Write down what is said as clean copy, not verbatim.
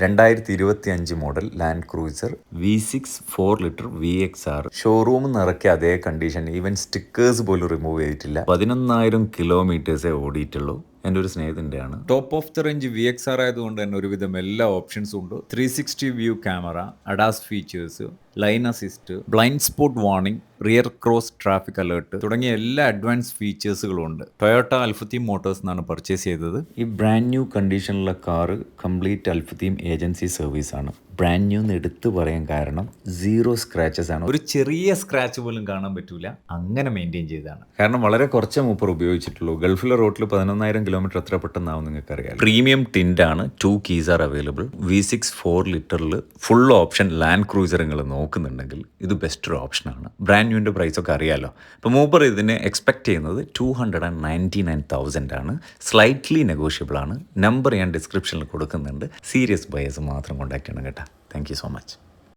2025 model land cruiser V6 4 litre VXR. Showroom നിറക്കിയ അതേ condition, even stickers പോലും remove ചെയ്തിട്ടില്ല. 11,000 കിലോമീറ്റേഴ്സേ ഓടിയിട്ടുള്ളൂ. എൻ്റെ ഒരു സ്നേഹിതൻ്റെയാണ്. Top of the range VXR ആയതുകൊണ്ട് തന്നെ ഒരുവിധം എല്ലാ ഓപ്ഷൻസും ഉണ്ട്. 360 view camera, ADAS features, line assist, blind spot warning, rear cross traffic alert തുടങ്ങിയ എല്ലാ അഡ്വാൻസ് ഫീച്ചേഴ്സുകളും ഉണ്ട്. ടൊയോട്ട അൽഫത്തീം മോട്ടോഴ്സ് എന്നാണ് പർച്ചേസ് ചെയ്തത്. ഈ ബ്രാൻഡ് ന്യൂ കണ്ടീഷനിലുള്ള കാറ് കംപ്ലീറ്റ് അൽഫത്തീം ഏജൻസി സർവീസ് ആണ്. ബ്രാൻഡ് ന്യൂ എന്ന് എടുത്തു പറയാൻ കാരണം 0 സ്ക്രാച്ചസ് ആണ്. ഒരു ചെറിയ സ്ക്രാച്ച് പോലും കാണാൻ പറ്റൂല, അങ്ങനെ മെയിൻറ്റെയിൻ ചെയ്തതാണ്. കാരണം വളരെ കുറച്ച് മൂപ്പർ ഉപയോഗിച്ചിട്ടുള്ളൂ. ഗൾഫിലെ റോട്ടിൽ 11,000 കിലോമീറ്റർ എത്ര പെട്ടെന്നാവും നിങ്ങൾക്ക് അറിയാം. പ്രീമിയം ടിൻഡ് ആണ്. 2 കീസ് ആർ അവൈലബിൾ. V6 4 ലിറ്ററിൽ ഫുൾ ഓപ്ഷൻ ലാൻഡ് ക്രൂസർ നിങ്ങൾ നോക്കുന്നുണ്ടെങ്കിൽ ഇത് ബെസ്റ്റ് ഒരു ഓപ്ഷനാണ്. ബ്രാൻഡ് ന്യൂവിൻ്റെ പ്രൈസൊക്കെ അറിയാമല്ലോ. അപ്പോൾ മൂപ്പർ ഇതിന് എക്സ്പെക്ട് ചെയ്യുന്നത് 299,000 ആണ്. സ്ലൈറ്റ്ലി നെഗോഷ്യബിൾ ആണ്. നമ്പർ ഞാൻ ഡിസ്ക്രിപ്ഷനിൽ കൊടുക്കുന്നുണ്ട്. സീരിയസ് ബയേഴ്സ് മാത്രം കോൺടാക്ട് ചെയ്യണം കേട്ടോ. Thank you so much.